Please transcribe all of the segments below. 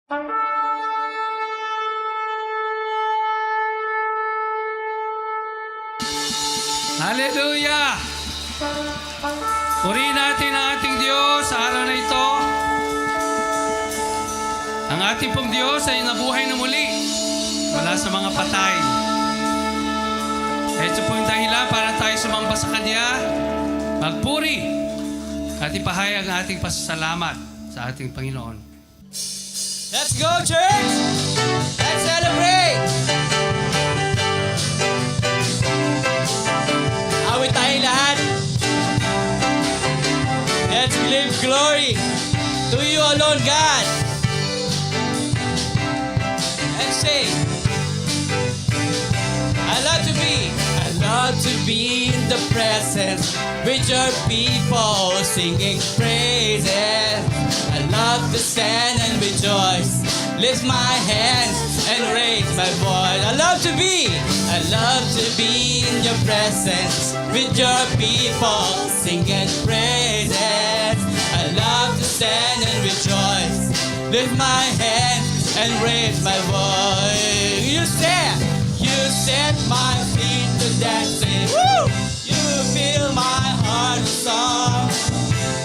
Hallelujah! Purihin natin ang ating Diyos sa araw na ito. Ang ating pong Diyos ay nabuhay na muli mula sa mga patay. Ito po yung dahilan para tayo sumamba sa Kanya, magpuri at ipahayag ang ating pasasalamat sa ating Panginoon. Let's go, church! Let's celebrate! Awit tayong lahat. Let's give glory to you alone, God. And say, I love to be in the presence with your people singing praises. I love to stand and rejoice, lift my hands and raise my voice. I love to be in your presence with your people singing praises. I love to stand and rejoice, lift my hands and raise my voice. You set my feet to dancing. Woo! You fill my heart with song.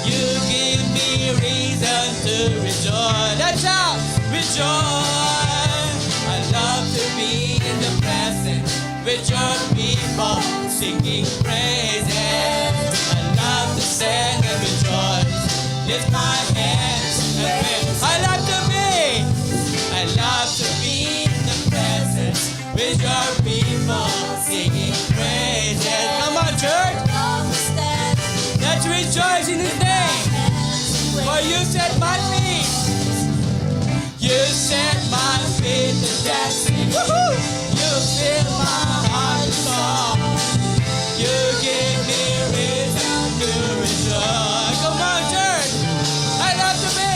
You give me reason to rejoice. Let's shout, rejoice. I love to be in the presence with your people singing praises. I love to sing and rejoice. Lift my hands and praise. I love to be in the presence with your people singing praises. Come on, church. Let's rejoice in His name. For you set my feet. You set my feet to dancing. Woo-hoo! You fill my heart with song. You give me reason to rejoice. Come on, church. I love to be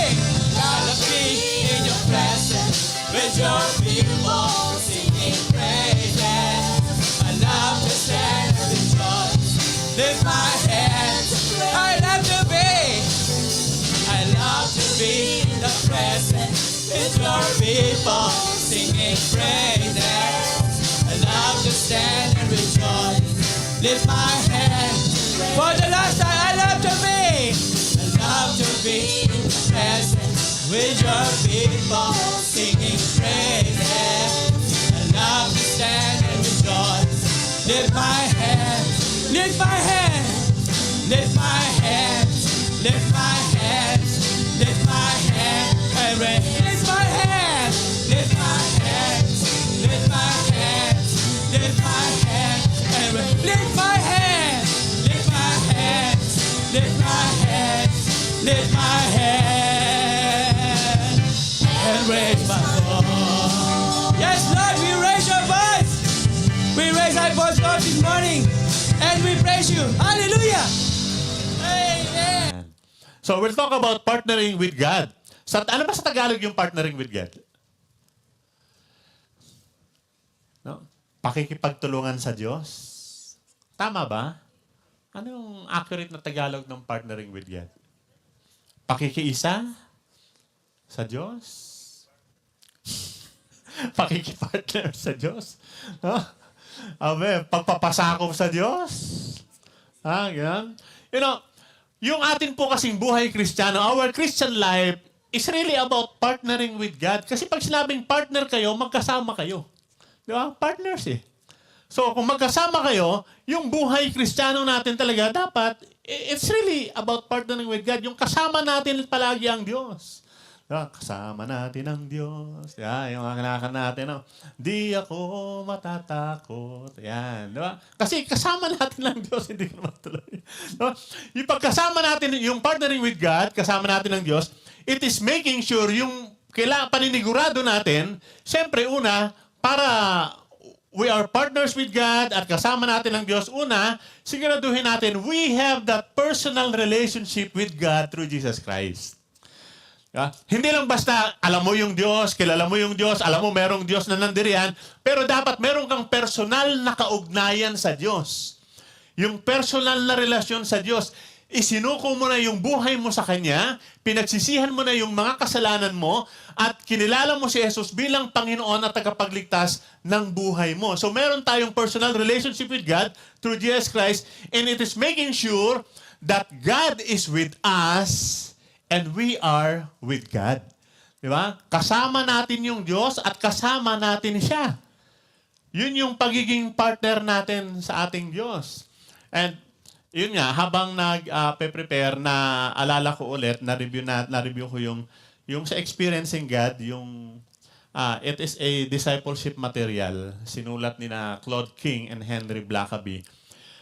in your presence with your people singing praises. I love to stand and rejoice. Lift my hands. I love to be in the presence with your people singing praises. I love to stand and rejoice. Lift my hands. For the last time, I love to be in the presence with your people singing praises. I love to stand and rejoice. Lift my hands. Lift my hands. Lift my hands. Lift my hands. Lift my hands and raise. Lift my hands. Lift my hands. Lift my hands. Lift my hands and raise. Lift my hands. Lift my hands. Lift my hands. Lift my hands and raise my voice. Yes, Lord, we raise your voice. We raise our voice, Lord, this morning, and we praise you. Hallelujah. Amen. So we'll talk about partnering with God. Ano ba sa Tagalog yung partnering with God? No? Pakikipagtulungan sa Diyos. Tama ba? Ano yung accurate na Tagalog ng partnering with God? Pakikiisa sa Diyos? Pakikipartner sa Diyos? No? Amen. Pagpapasakop sa Diyos? Ganyan. You know, yung atin po kasing buhay Kristiyano, our Christian life is really about partnering with God. Kasi pag sinabing partner kayo, magkasama kayo. Di ba? Partners eh. So, kung magkasama kayo, yung buhay Kristiyano natin talaga, dapat, it's really about partnering with God. Yung kasama natin palagi ang Diyos. Diba? Kasama natin ang Diyos. Yan, yung kanakan natin. No? Di ako matatakot. Yan. Diba? Kasi kasama natin ang Diyos, hindi ka matuloy. Diba? Yung pagkasama natin, yung partnering with God, kasama natin ang Diyos, it is making sure yung paninigurado natin, siyempre una, para we are partners with God at kasama natin ang Diyos, una, siguraduhin natin, we have that personal relationship with God through Jesus Christ. Hindi lang basta alam mo yung Diyos, kilala mo yung Diyos, alam mo merong Diyos na nandiriyan, pero dapat meron kang personal na kaugnayan sa Diyos. Yung personal na relasyon sa Diyos. isinuko mo na yung buhay mo sa Kanya, pinagsisihan mo na yung mga kasalanan mo, at kinilala mo si Jesus bilang Panginoon at tagapagligtas ng buhay mo. So meron tayong personal relationship with God through Jesus Christ, and it is making sure that God is with us and we are with God. Di ba? Kasama natin yung Diyos at kasama natin siya. Yun yung pagiging partner natin sa ating Diyos. And yun nga, habang nag-prepare, na alala ko ulit, na-review ko yung sa Experiencing God, yung it is a discipleship material, sinulat ni na Claude King and Henry Blackaby.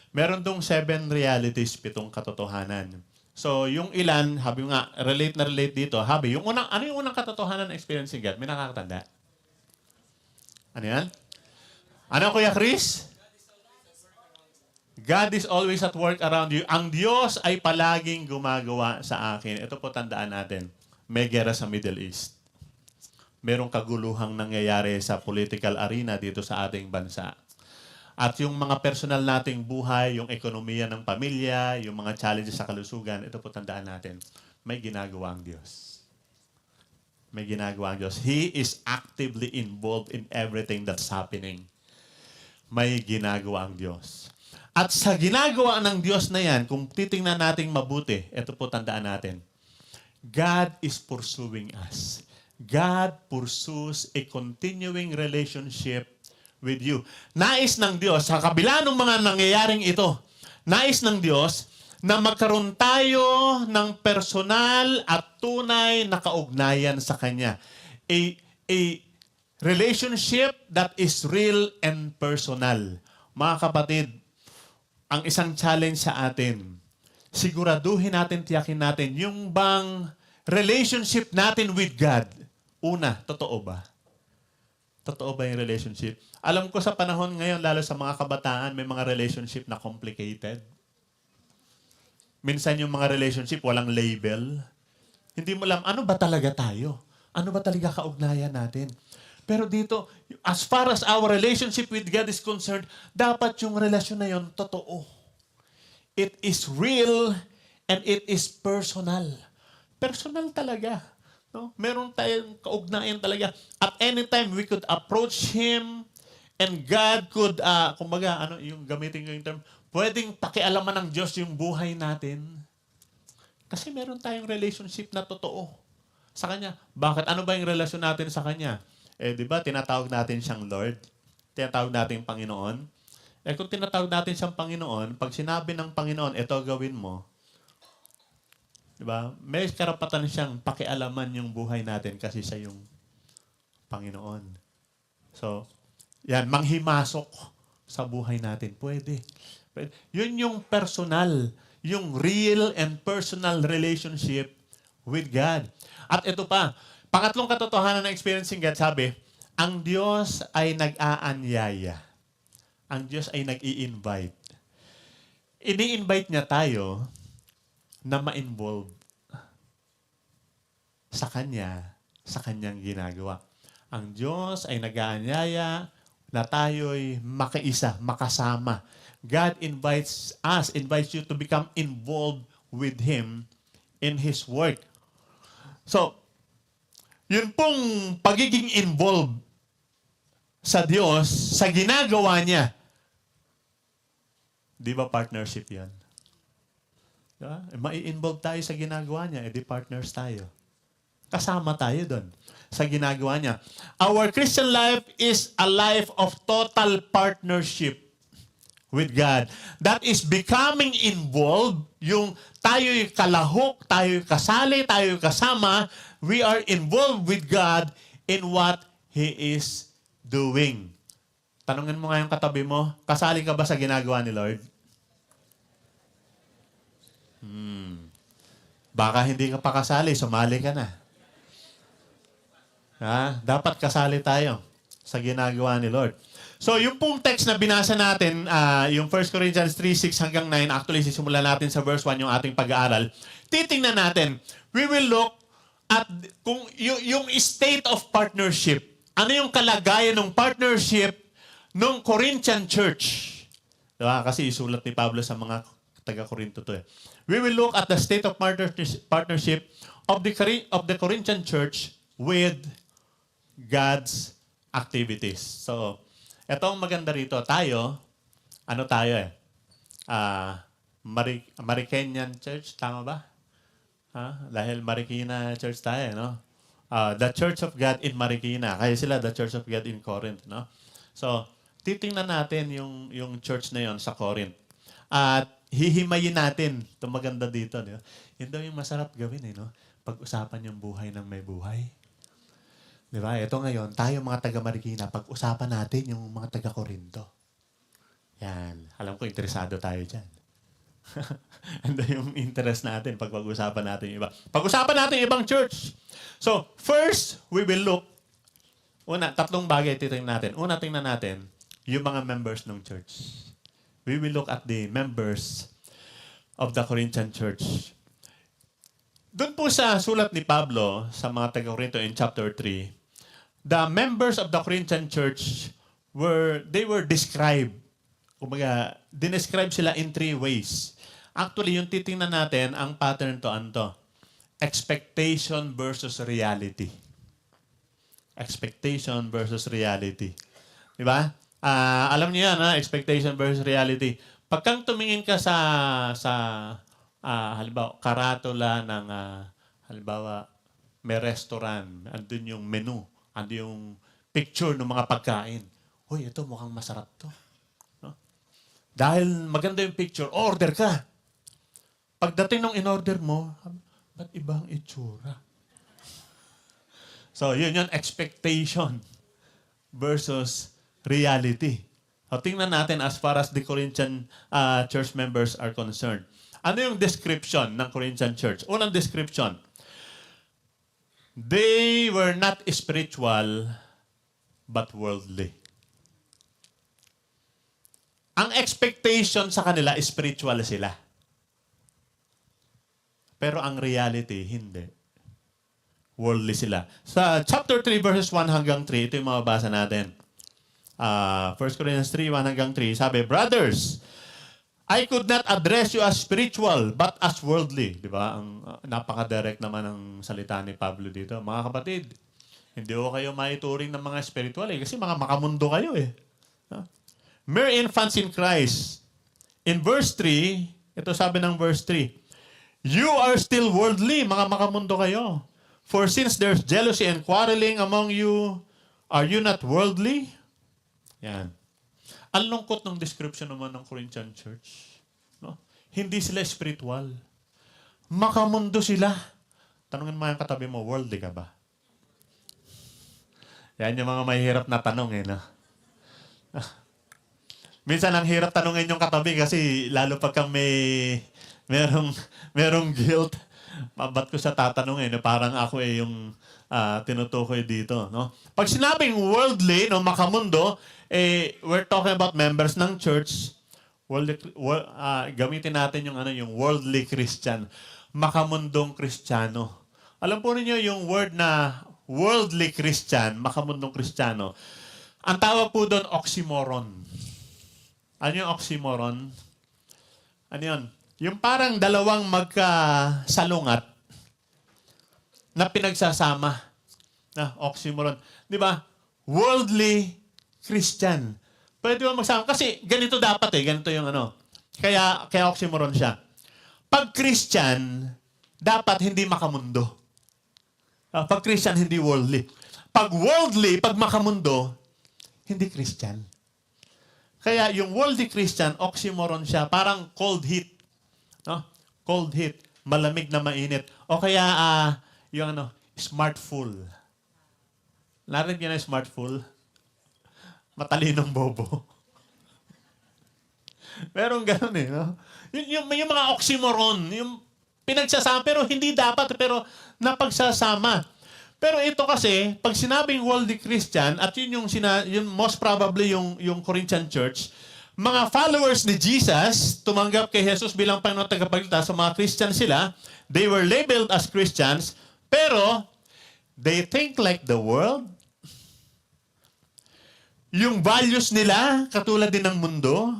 Meron dong 7 realities, 7 katotohanan. So, yung ilan, habi nga, relate na relate dito. Habi, ano yung unang katotohanan ng Experiencing God? May nakakatanda? Ano yan? Ano, Kuya Chris? God is always at work around you. Ang Diyos ay palaging gumagawa sa akin. Ito po tandaan natin. May gera sa Middle East. Merong kaguluhang nangyayari sa political arena dito sa ating bansa. At yung mga personal nating buhay, yung ekonomiya ng pamilya, yung mga challenges sa kalusugan, ito po tandaan natin. May ginagawa ang Diyos. May ginagawa ang Diyos. He is actively involved in everything that's happening. May ginagawa ang Diyos. At sa ginagawa ng Diyos na yan, kung titingnan natin mabuti, ito po tandaan natin. God is pursuing us. God pursues a continuing relationship with you. Nais ng Diyos, sa kabila ng mga nangyayaring ito, nais ng Diyos na magkaroon tayo ng personal at tunay na kaugnayan sa Kanya. A relationship that is real and personal. Mga kapatid, ang isang challenge sa atin, siguraduhin natin, tiyakin natin, yung bang relationship natin with God, una, totoo ba? Totoo ba yung relationship? Alam ko sa panahon ngayon, lalo sa mga kabataan, may mga relationship na complicated. Minsan yung mga relationship, walang label. Hindi mo alam, ano ba talaga tayo? Ano ba talaga kaugnayan natin? Pero dito, as far as our relationship with God is concerned, dapat yung relasyon na yun totoo. It is real and it is personal. Personal talaga. No? Meron tayong kaugnayan talaga. At anytime we could approach Him and God could, kumbaga, yung gamitin ko yung term, pwedeng pakialaman ng Diyos yung buhay natin. Kasi meron tayong relationship na totoo sa Kanya. Bakit? Ano ba yung relasyon natin sa Kanya? Di ba, tinatawag natin siyang Lord. Tinatawag natin Panginoon. Kung tinatawag natin siyang Panginoon, pag sinabi ng Panginoon, ito gawin mo, di ba, may karapatan siyang pakialaman yung buhay natin kasi siya yung Panginoon. So, yan, manghimasok sa buhay natin. Pwede. Yun yung personal, yung real and personal relationship with God. At ito pa, pangatlong katotohanan ng Experiencing God, sabi, ang Diyos ay nag-aanyaya. Ang Diyos ay nag-i-invite. Ini-invite niya tayo na ma-involve sa Kanya, sa Kanyang ginagawa. Ang Diyos ay nag-aanyaya na tayo'y makaisa, makasama. God invites us, invites you to become involved with Him in His work. So, yun pong pagiging involved sa Diyos, sa ginagawa niya. Di ba partnership yan? Diba? Mai-involve tayo sa ginagawa niya, edi partners tayo. Kasama tayo doon sa ginagawa niya. Our Christian life is a life of total partnership with God. That is becoming involved, yung tayo'y kalahok, tayo'y kasali, tayo'y kasama, we are involved with God in what He is doing. Tanungin mo nga yung katabi mo, kasali ka ba sa ginagawa ni Lord? Baka hindi ka pa kasali, sumali ka na. Dapat kasali tayo sa ginagawa ni Lord. So, yung pong text na binasa natin, yung 1 Corinthians 3:6 hanggang 9, actually, sisimula natin sa verse 1 yung ating pag-aaral. Titingnan natin, we will look at kung yung state of partnership. Ano yung kalagayan ng partnership ng Corinthian church? Diba? Kasi isulat ni Pablo sa mga taga-Corinto to. we will look at the state of partnership of the Corinthian church with God's activities. So, etong maganda rito, tayo, ano tayo eh? Marikinian Church, tama ba? Dahil Marikina Church tayo, no? The Church of God in Marikina. Kaya sila, the Church of God in Corinth, no? So, titingnan natin yung church na yon sa Corinth. At hihimayin natin. Ito maganda dito, no? Yun daw yung masarap gawin, eh, no? Pag-usapan yung buhay ng may buhay. Di ba? Ito ngayon, tayo mga taga-Marikina, pag-usapan natin yung mga taga-Corinto. Yan. Alam ko, interesado tayo dyan. Ano yung interest natin pag pag-usapan natin yung iba. Pag-usapan natin yung ibang church. So, first, we will look. Tatlong bagay titingnan natin. Una, tingnan natin yung mga members ng church. We will look at the members of the Corinthian church. Doon po sa sulat ni Pablo sa mga taga-Corinto in chapter 3, the members of the Corinthian church were described. Kumbaga, dinescribe sila in 3 ways. Actually, yung titingnan natin, ang pattern to, ano? Expectation versus reality. Expectation versus reality. Di ba? Alam niyo yan, expectation versus reality. Pagkang tumingin ka sa halimbawa, karatula ng, halimbawa, may restaurant, andun yung menu, andun yung picture ng mga pagkain. Uy, ito mukhang masarap to. No? Dahil maganda yung picture, order ka. Pagdating ng in-order mo, ba't ibang itsura? So, yun yung expectation versus reality. So, tingnan natin as far as the Corinthian church members are concerned. Ano yung description ng Corinthian church? Unang description, they were not spiritual but worldly. Ang expectation sa kanila, spiritual sila. Pero ang reality, hindi. Worldly sila. Sa chapter 3, verses 1 hanggang 3, ito yung mababasa natin. 1 Corinthians 3, 1 hanggang 3, sabi, Brothers, I could not address you as spiritual, but as worldly. Di ba? Napaka-direct naman ang salita ni Pablo dito. Mga kapatid, hindi ko kayo maituring ng mga spiritual kasi mga makamundo kayo eh. Mere infants in Christ. In verse 3, ito sabi ng verse 3, you are still worldly, mga makamundo kayo. For since there's jealousy and quarreling among you, are you not worldly? Yan. Ang lungkot ng description naman ng Corinthian church. No? Hindi sila spiritual. Makamundo sila. Tanungin mo yung katabi mo, worldly ka ba? Yan yung mga mahihirap na tanong eh. No? Minsan ang hirap tanungin yung katabi kasi lalo pagka merong guilt. Ba't ko siya tatanungin? Parang ako yung tinutukoy dito. No? Pag sinabing worldly, no, makamundo, we're talking about members ng church. Gamitin natin yung worldly Christian. Makamundong Kristiyano. Alam po ninyo yung word na worldly Christian, makamundong Kristiyano. Ang tawag po doon, oxymoron. Ano yung oxymoron? Ano yun? Yung parang dalawang magkasalungat na pinagsasama. Oxymoron. Di ba? Worldly Christian. Pwede mo magsama. Kasi ganito dapat ganito yung Kaya oxymoron siya. Pag Christian, dapat hindi makamundo. Pag Christian, hindi worldly. Pag worldly, pag makamundo, hindi Christian. Kaya yung worldly Christian, oxymoron siya. Parang cold heat. No? Cold heat. Malamig na mainit. O kaya, yung smartful. Narinig niyo na smartful? Matalinong bobo. Merong ganun no? Yung mga oxymoron, yung pinagsasama, pero hindi dapat, pero napagsasama. Pero ito kasi, pag sinabing worldly Christian, at yun yung most probably yung Corinthian church, mga followers ni Jesus, tumanggap kay Jesus bilang Panginoon at tagapagligtas, sa mga Christian sila, they were labeled as Christians, pero they think like the world. Yung values nila, katulad din ng mundo,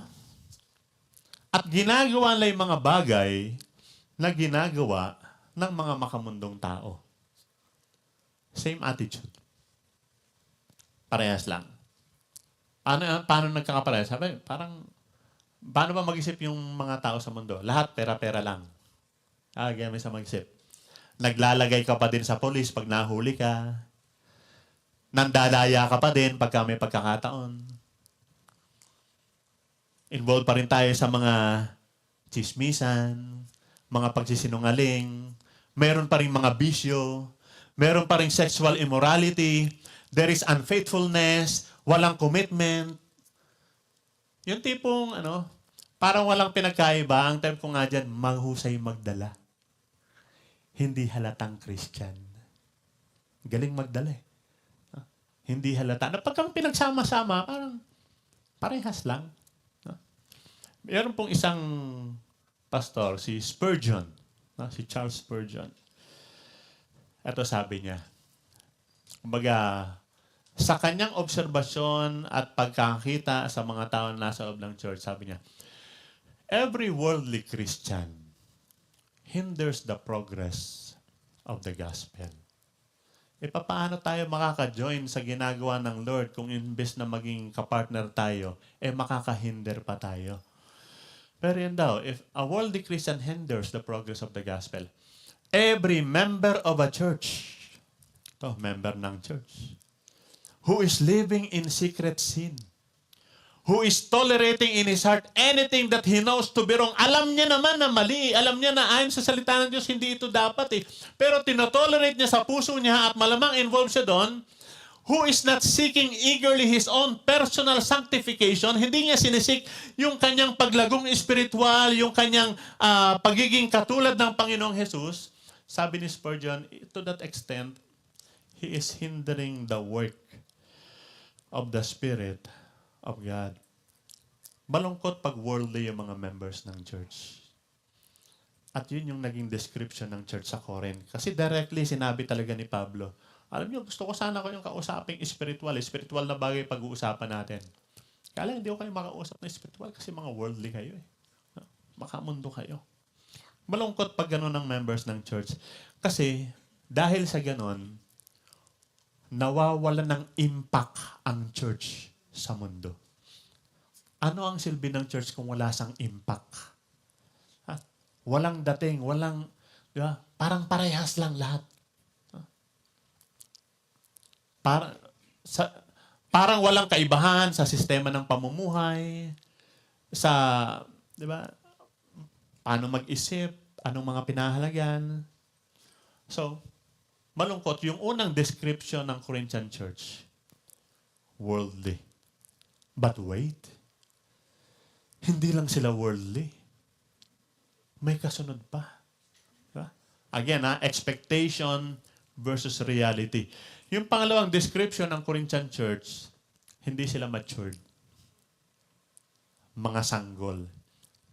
at ginagawa nila yung mga bagay na ginagawa ng mga makamundong tao. Same attitude. Parehas lang. Paano nagkakaparehas? Sabi, parang, paano ba mag-isip yung mga tao sa mundo? Lahat pera-pera lang. Ganyan sa mag-isip. Naglalagay ka pa din sa polis pag nahuli ka. Nandadaya ka pa din pagka may pagkakataon. Involved pa rin tayo sa mga chismisan, mga pagsisinungaling, meron pa rin mga bisyo, meron pa rin sexual immorality, there is unfaithfulness, walang commitment. Yung tipong, parang walang pinagkaiba. Ang term ko nga dyan, maghusay magdala. Hindi halatang Christian. Galing magdala eh. Hindi halata. Na pagkang pinagsama-sama, parang parehas lang. Meron pong isang pastor, si Spurgeon, si Charles Spurgeon. Ito sabi niya, kumbaga, sa kanyang obserbasyon at pagkakita sa mga tao na nasa loob ng church, sabi niya, every worldly Christian hinders the progress of the gospel. Paano tayo makaka-join sa ginagawa ng Lord kung imbes na maging kapartner tayo, makakahinder pa tayo? Pero yun daw, if a worldly Christian hinders the progress of the gospel, every member of a church, member ng church, who is living in secret sin, who is tolerating in his heart anything that he knows to be wrong. Alam niya naman na mali. Alam niya na ayon sa salita ng Diyos, hindi ito dapat Pero tinotolerate niya sa puso niya at malamang involved siya doon, who is not seeking eagerly his own personal sanctification. Hindi niya sinisik yung kanyang paglagong espiritual, yung kanyang pagiging katulad ng Panginoong Jesus. Sabi ni Spurgeon, to that extent, he is hindering the work of the Spirit of God. Malungkot pag worldly yung mga members ng church. At yun yung naging description ng church sa Corinth. Kasi directly sinabi talaga ni Pablo, alam niyo, gusto ko sana kayong kausaping spiritual. Spiritual na bagay pag-uusapan natin. Kaya lang, hindi ko kayo makausap na spiritual kasi mga worldly kayo Makamundo kayo. Malungkot pag gano'n ng members ng church. Kasi dahil sa gano'n, nawawala ng impact ang church sa mundo. Ano ang silbi ng church kung wala sang impact? Walang dating, walang, di ba? Parang parehas lang lahat. Parang walang kaibahan sa sistema ng pamumuhay, sa, di ba, paano mag-isip, anong mga pinahalagahan. So, malungkot, yung unang description ng Corinthian church, worldly. But wait, hindi lang sila worldly. May kasunod pa. Diba? Again, expectation versus reality. Yung pangalawang description ng Corinthian church, hindi sila matured. Mga sanggol.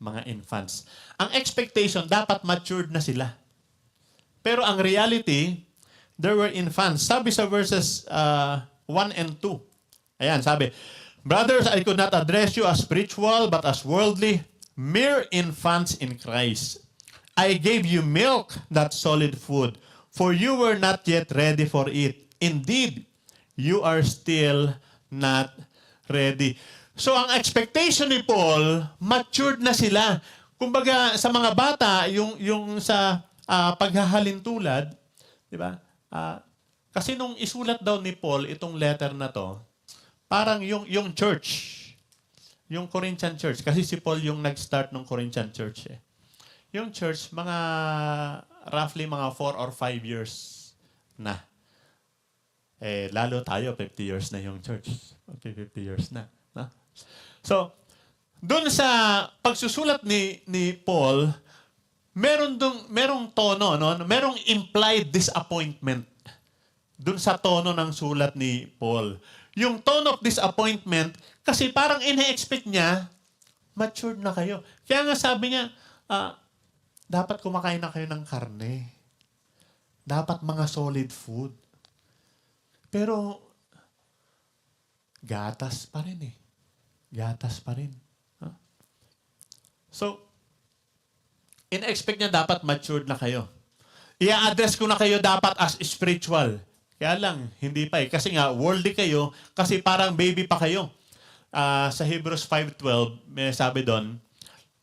Mga infants. Ang expectation, dapat matured na sila. Pero ang reality, there were infants. Sabi sa verses 1 and 2. Ayan, sabi, brothers, I could not address you as spiritual, but as worldly, mere infants in Christ. I gave you milk, not solid food, for you were not yet ready for it. Indeed, you are still not ready. So, ang expectation ni Paul, matured na sila. Kumbaga, sa mga bata, yung sa paghahalintulad, di ba? Kasi nung isulat daw ni Paul itong letter na to, parang yung church, yung Corinthian church, kasi si Paul yung nag-start ng Corinthian church. Yung church, roughly mga 4 or 5 years na. Lalo tayo, 50 years na yung church. Okay, 50 years na. So, dun sa pagsusulat ni Paul, merong tono, merong implied disappointment dun sa tono ng sulat ni Paul. Yung tone of disappointment, kasi parang ine-expect niya, matured na kayo. Kaya nga sabi niya, dapat kumakain na kayo ng karne. Dapat mga solid food. Pero, gatas pa rin Gatas pa rin. So, in-expect niya dapat matured na kayo. I-address ko na kayo dapat as spiritual. Kaya lang, hindi pa eh. Kasi nga, worldly kayo, kasi parang baby pa kayo. Sa Hebrews 5:12, may sabi doon,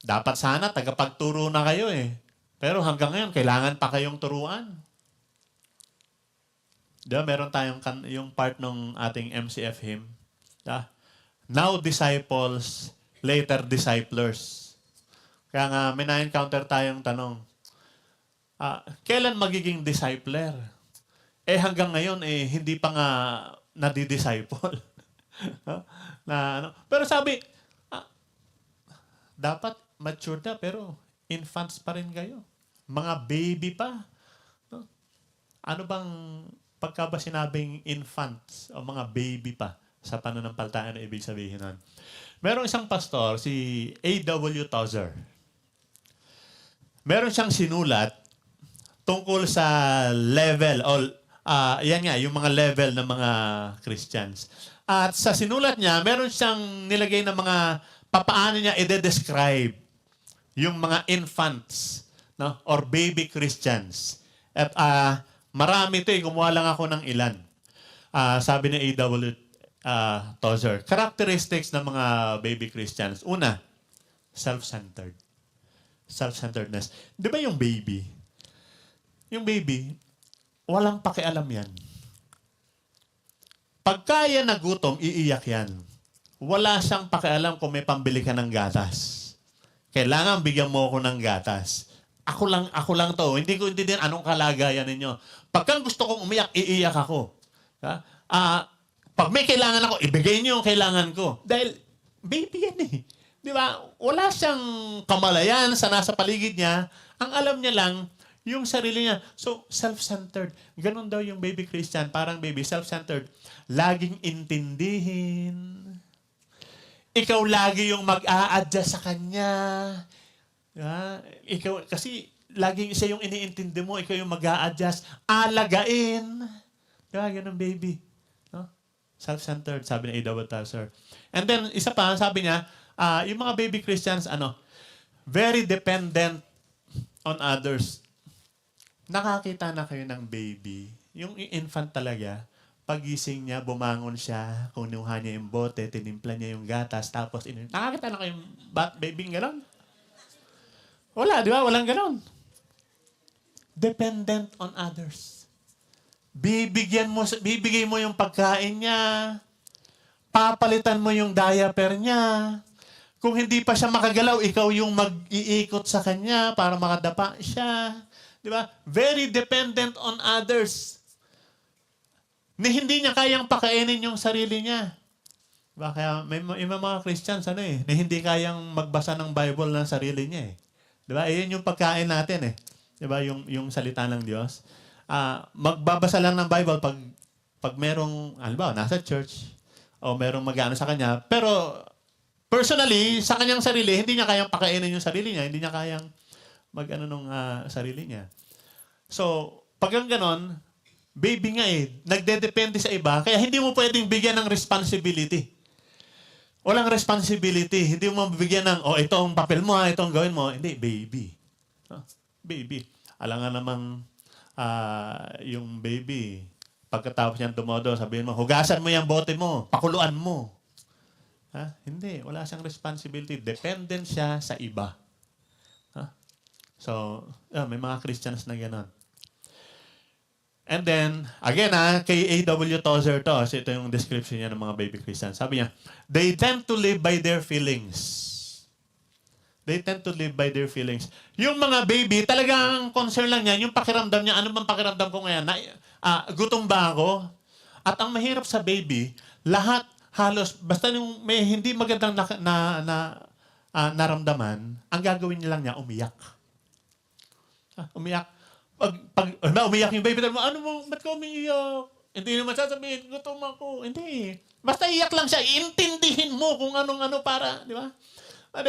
dapat sana tagapagturo na kayo eh. Pero hanggang ngayon, kailangan pa kayong turuan. Diba, meron tayong yung part ng ating MCF hymn. Diba? Now disciples, later disciplers. Kaya nga, may na-encounter tayong tanong, kailan magiging discipler? Hanggang ngayon, hindi pa nga nadi-disciple. Pero sabi, dapat mature na, pero infants pa rin kayo. Mga baby pa. No? Ano bang, pagka ba sinabing infants o mga baby pa sa pananampalataya, ano ibig sabihin nun? Merong isang pastor, si A.W. Tozer. Meron siyang sinulat tungkol sa level, yan nga, yung mga level ng mga Christians. At sa sinulat niya, meron siyang nilagay na mga papaano niya i-describe yung mga infants, no? Or baby Christians. At marami ito kumuha lang ako ng ilan. Sabi ni A.W. Tozer, characteristics ng mga baby Christians. Una, self-centered. Self-centeredness. Di ba yung baby? Yung baby, walang pakialam yan. Pagka yan nagutom, iiyak yan. Wala siyang pakialam kung may pambili ka ng gatas. Kailangan bigyan mo ako ng gatas. Ako lang to. Hindi ko intindihan anong kalagayan ninyo. Pagka gusto kong umiyak, iiyak ako. Pag may kailangan ako, ibigay niyo yung kailangan ko. Dahil baby yan eh. Di ba? Wala siyang kamalayan sa nasa paligid niya. Ang alam niya lang, yung sarili niya. So, self-centered. Ganon daw yung baby Christian. Parang baby, self-centered. Laging intindihin. Ikaw lagi yung mag-a-adjust sa kanya. Ikaw, kasi laging siya yung iniintindi mo. Ikaw yung mag-a-adjust. Alagain. Diba? Ganon baby. No? Self-centered, sabi ni A.W. Tozer. And then, isa pa, sabi niya, yung mga baby Christians, very dependent on others. Nakakita na kayo ng baby. Yung infant talaga, pagising niya, bumangon siya, kunuha niya yung bote, tinimpla niya yung gatas, tapos nakakita na kayong baby gano'n? Wala, di ba? Walang gano'n. Dependent on others. Bibigay mo yung pagkain niya, papalitan mo yung diaper niya. Kung hindi pa siya makagalaw, ikaw yung mag-iikot sa kanya para makadapa siya. Di ba? Very dependent on others. Hindi niya kayang pakainin yung sarili niya. Diba? Kaya may mga Christians, na hindi kayang magbasa ng Bible ng sarili niya. Diba? Iyan yung pagkain natin. Diba? Yung salita ng Diyos. Magbabasa lang ng Bible pag merong, halimbawa, nasa church, o merong mag-ano sa kanya, pero personally, sa kanyang sarili, hindi niya kayang pakainin yung sarili niya, hindi niya kayang mag-ano nung sarili niya. So, pag ang ganon, baby nga nagdedepende sa iba, kaya hindi mo pwedeng bigyan ng responsibility. Walang responsibility. Hindi mo mabibigyan ng, ito ang papel mo, ito ang gawin mo. Hindi, baby. Baby. Alam nga namang yung baby, pagkatapos niyang tumodo, sabihin mo, hugasan mo yung bote mo, pakuluan mo. Hindi. Wala siyang responsibility. Dependent siya sa iba. So, may mga Christians na gano'n. And then, again, kay A.W. Tozer to. So, ito yung description niya ng mga baby Christians. Sabi niya, they tend to live by their feelings. They tend to live by their feelings. Yung mga baby, talagang concern lang niya, yung pakiramdam niya, ano bang pakiramdam ko ngayon? Gutom ba ako? At ang mahirap sa baby, lahat, halos, basta yung may hindi magandang naramdaman, ang gagawin niya lang niya, umiyak. Umiyak. Pag umiyak yung baby, ba't ka umiyak? Hindi naman sasabihin, gutom ako. Hindi. Basta iyak lang siya. Iintindihin mo kung anong-ano para, di ba?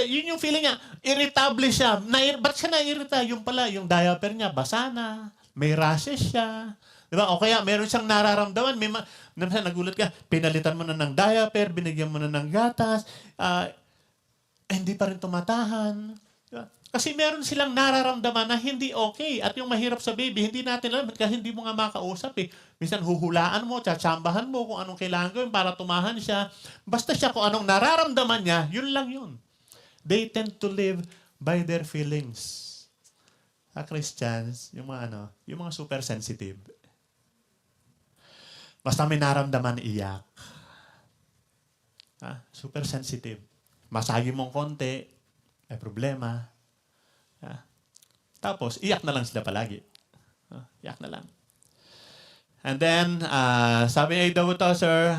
Yun yung feeling niya. Irritable siya. Ba't siya na-irrita? Yung pala, yung diaper niya, basa na. May rashes siya. Di ba? O kaya, meron siyang nararamdaman. Nagulat ka, pinalitan mo na ng diaper, binigyan mo na ng gatas, hindi pa rin tumatahan. Diba? Kasi meron silang nararamdaman na hindi okay. At yung mahirap sa baby, hindi natin alam kasi hindi mo nga makausap eh. Minsan huhulaan mo, tsatsambahan mo kung anong kailangan gawin para tumahan siya. Basta siya kung anong nararamdaman niya, yun lang yun. They tend to live by their feelings. Sa Christians, yung mga super sensitive. Basta may naramdaman, iyak. Super sensitive. Masagi mong konti, may problema. Tapos, iyak na lang sila palagi. Iyak na lang. And then, sabi ni A.W. Tozer,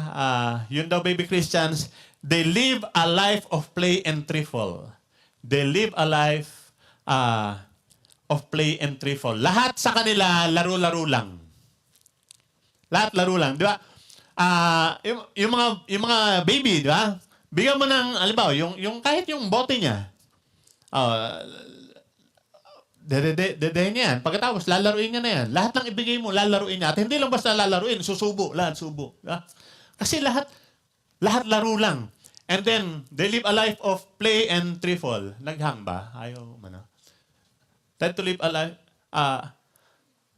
yun daw baby Christians, they live a life of play and trifle. They live a life of play and trifle. Lahat sa kanila, laro-laro lang. Lahat laro lang. Di ba? Yung mga baby, di ba? Bigyan mo ng, alimbawa, yung kahit yung bote niya, dedehin niya yan. Pagkatapos, lalaruin niya na yan. Lahat ng ibigay mo, lalaruin niya. At hindi lang basta lalaruin, susubo. Lahat subo. Diba? Kasi lahat laro lang. And then, they live a life of play and trifle. Naghang ba? Ayaw man. Tend to live a life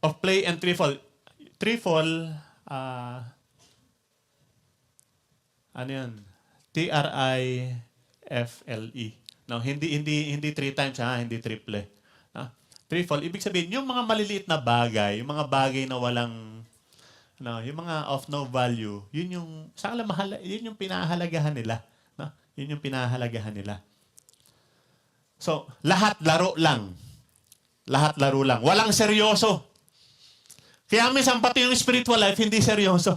of play and trifle. Trifle, ano yan? Trifle. No, hindi 3 times hindi triple. Trifle, ibig sabihin yung mga maliliit na bagay, yung mga bagay na walang yung mga of no value, yun yung sa kanila yun yung pinahahalagahan nila, no? Yun yung pinahahalagahan nila. So, lahat laro lang. Lahat laro lang. Walang seryoso. Kaya minsan pati yung spiritual life hindi seryoso.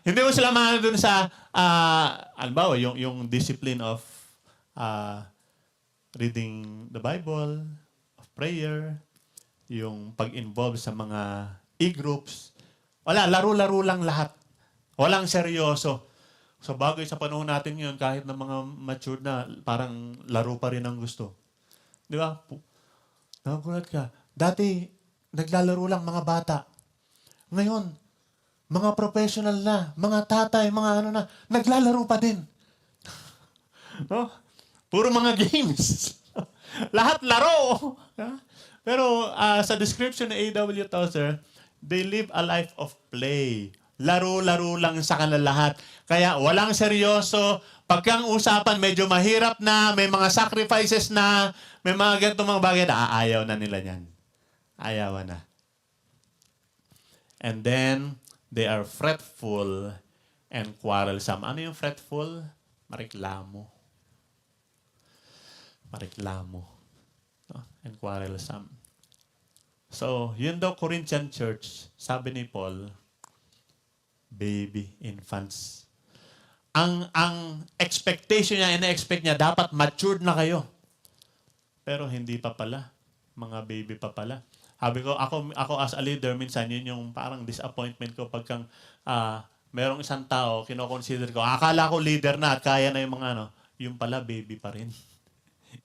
Hindi mo sila mahal dun sa, alimbawa, yung discipline of reading the Bible, of prayer, yung pag-involve sa mga e-groups. Wala, laro-laro lang lahat. Walang seryoso. So bagay sa panahon natin ngayon, kahit na mga matured na, parang laro pa rin ang gusto. Di ba? Nagulat ka. Dati, naglalaro lang mga bata. Ngayon, mga professional na, mga tatay, mga naglalaro pa din. No? Puro mga games. Lahat laro. Pero sa description ni A.W. Tozer, they live a life of play. Laro-laro lang sa kanila lahat. Kaya walang seryoso. Pagkang usapan, medyo mahirap na, may mga sacrifices na, may mga ganitong mga bagay na ayaw na nila yan. Ayaw na. And then, they are fretful and quarrelsome. Ano yung fretful? Mareklamo. Mareklamo. And quarrelsome. So, yun daw Corinthian church, sabi ni Paul, baby, infants. Ang expectation niya, ina-expect niya, dapat matured na kayo. Pero hindi pa pala. Mga baby pa pala. Sabi ko, ako as a leader, minsan yun yung parang disappointment ko pagkang merong isang tao, kinoconsider ko, akala ko leader na at kaya na yung mga yung pala baby pa rin.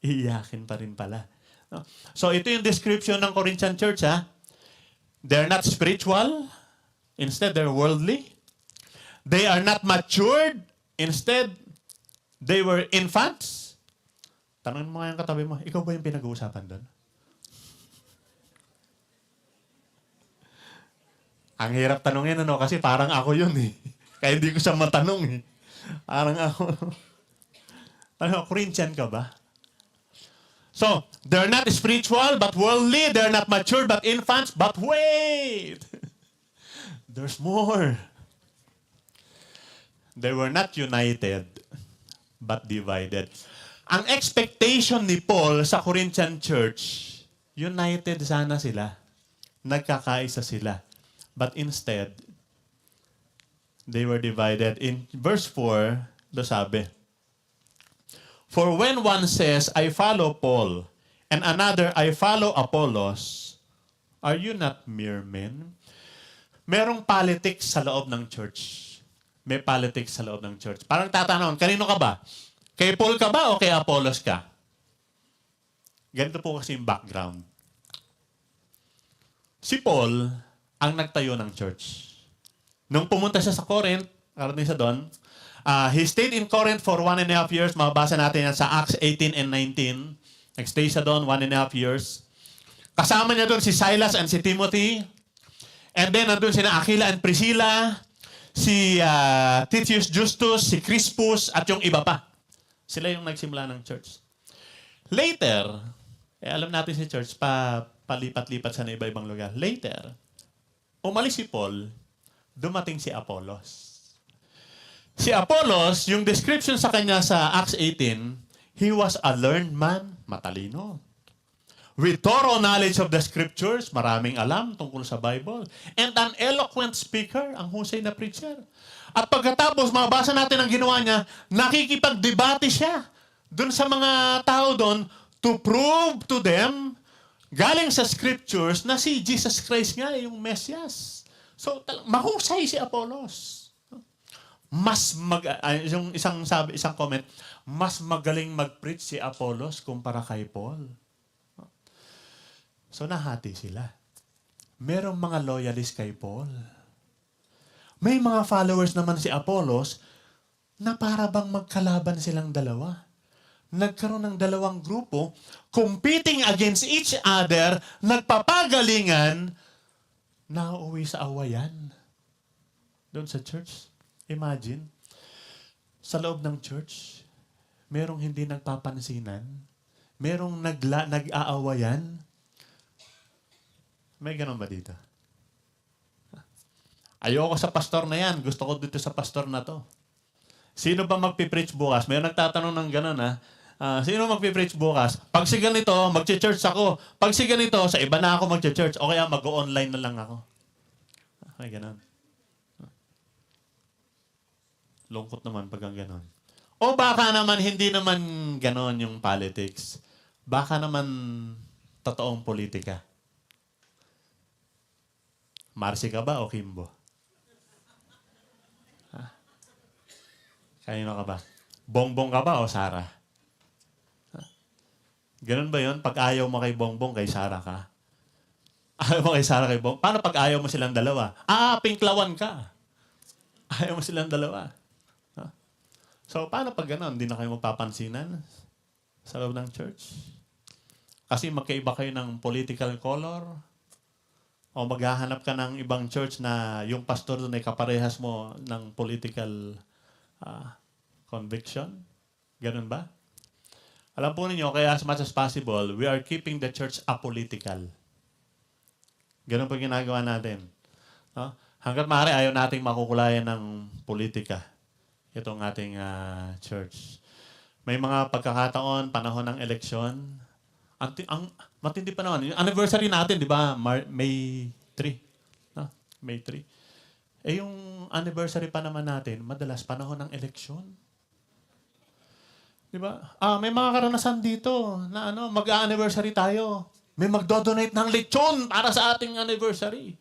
Iiyakin pa rin pala. No? So ito yung description ng Corinthian church. They're not spiritual. Instead, they're worldly. They are not matured. Instead, they were infants. Tanungin mo nga yung katabi mo, ikaw ba yung pinag-uusapan doon? Ang hirap tanungin, kasi parang ako yun eh. Kaya hindi ko siya matanong eh. Parang ako. Corinthian ka ba? So, they're not spiritual but worldly. They're not mature but infants. But wait! There's more. They were not united but divided. Ang expectation ni Paul sa Corinthian church, united sana sila. Nagkakaisa sila. But instead, they were divided. In verse 4, sabi, for when one says, I follow Paul, and another, I follow Apollos, are you not mere men? Merong politics sa loob ng church. May politics sa loob ng church. Parang tatanong, kanino ka ba? Kay Paul ka ba o kay Apollos ka? Ganito po kasi yung background. Si Paul ang nagtayo ng church. Nung pumunta siya sa Corinth, karating siya doon, he stayed in Corinth for 1.5 years. Mababasa natin yan sa Acts 18 and 19. Nagstay siya doon 1.5 years. Kasama niya doon si Silas and si Timothy. And then, nandun sina Aquila and Priscilla, si Titius Justus, si Crispus, at yung iba pa. Sila yung nagsimula ng church. Later, alam natin si church, palipat-lipat sa iba-ibang lugar. Later, umalis si Paul, dumating si Apollos. Si Apollos, yung description sa kanya sa Acts 18, he was a learned man, matalino. With thorough knowledge of the scriptures, maraming alam tungkol sa Bible. And an eloquent speaker, ang husay na preacher. At pagkatapos, mabasa natin ang ginawa niya, nakikipagdebate siya dun sa mga tao doon to prove to them, galing sa scriptures, na si Jesus Christ nga yung Mesias. So, mahusay si Apollos. Yung isang comment, mas magaling mag-preach si Apollos kumpara kay Paul. So, nahati sila. Merong mga loyalist kay Paul. May mga followers naman si Apollos na para bang magkalaban silang dalawa. Nagkaroon ng dalawang grupo, competing against each other, nagpapagalingan, nauuwi sa awayan. Doon sa church, imagine, sa loob ng church, merong hindi nagpapansinan, merong nag-aawayan. May ganun ba dito? Ayoko sa pastor na yan. Gusto ko dito sa pastor na to. Sino ba magpipreach bukas? May nagtatanong ng ganun, ha? Sino magpipreach bukas? Pag si ganito, mag-church ako. Pag si ganito, sa iba na ako mag-church. O kaya mag-online na lang ako. May ganun. Lungkot naman pag ang ganun. O baka naman, hindi naman ganun yung politics. Baka naman totoong politika. Marcy ka ba o Kimbo? Kanino ka ba? Bongbong ka ba o Sara? Ganun ba yun? Pag ayaw mo kay Bongbong, kay Sara ka? Ayaw mo kay Sara, kay Bongbong? Paano pag ayaw mo silang dalawa? Pinklawan ka. Ayaw mo silang dalawa. So, paano pag gano'n? Hindi na kayo magpapansinan sa loob ng church? Kasi magkaiba kayo ng political color, o maghahanap ka ng ibang church na yung pastor doon ay kaparehas mo ng political conviction? Ganun ba? Alam po ninyo, kaya as much as possible, we are keeping the church apolitical. Ganun po ginagawa natin. No? Hanggat maaari, ayaw nating makukulayan ng politika itong ating church. May mga pagkakataon, panahon ng eleksyon, ang matindi pa naman. Yung anniversary natin, di ba? May 3. No? May 3. Yung anniversary pa naman natin, madalas panahon ng eleksyon. Di ba? May mga karanasan dito na mag-anniversary tayo. May magdo-donate ng lechon para sa ating anniversary.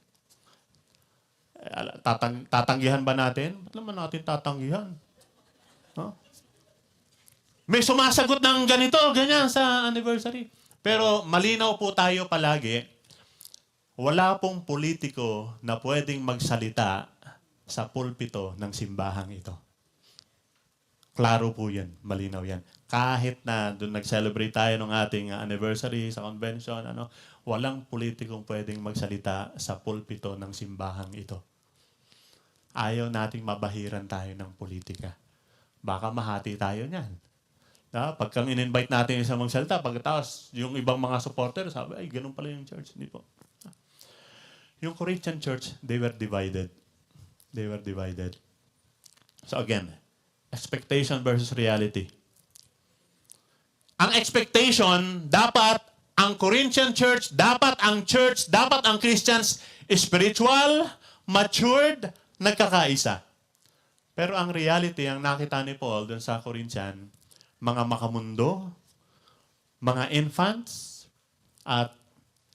Tatanggihan ba natin? Ba't naman natin tatanggihan? Huh? May sumasagot ng ganito, ganyan sa anniversary. Pero malinaw po tayo palagi, wala pong politiko na pwedeng magsalita sa pulpito ng simbahang ito. Klaro po yan, malinaw yan. Kahit na doon nag-celebrate tayo ng ating anniversary sa convention, walang politikong pwedeng magsalita sa pulpito ng simbahang ito. Ayaw nating mabahiran tayo ng politika. Baka mahati tayo niyan. Pagka in-invite natin sa magsalita, pagkatapos yung ibang mga supporter, sabi, ay, ganun pala yung church. Hindi po. Yung Corinthian church, they were divided. They were divided. So again, expectation versus reality. Ang expectation, dapat ang Corinthian church, dapat ang Christians, spiritual, matured, nagkakaisa. Pero ang reality, ang nakita ni Paul dun sa Corinthian, mga makamundo, mga infants, at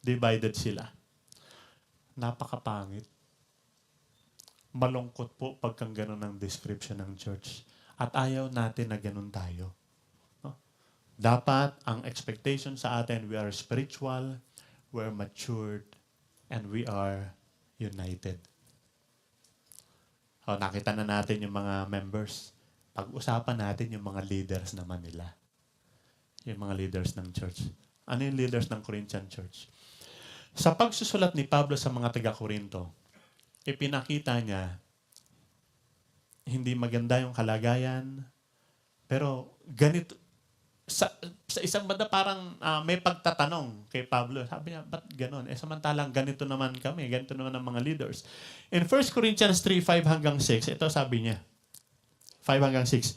divided sila. Napakapangit. Malungkot po pagkang ganun ang description ng church. At ayaw natin na ganun tayo. No? Dapat ang expectation sa atin, we are spiritual, we are matured, and we are united. Nakita na natin yung mga members. Pag-usapan natin yung mga leaders naman nila. yung mga leaders ng church. Ano yung leaders ng Corinthian church? Sa pagsusulat ni Pablo sa mga taga-Korinto, ipinakita niya, hindi maganda yung kalagayan, pero ganito, sa isang banda parang may pagtatanong kay Pablo. Sabi niya, ba't ganon? Samantalang ganito naman kami, ganito naman ang mga leaders. In 1 Corinthians 3, 5 hanggang 6, ito sabi niya, 5 hanggang 6,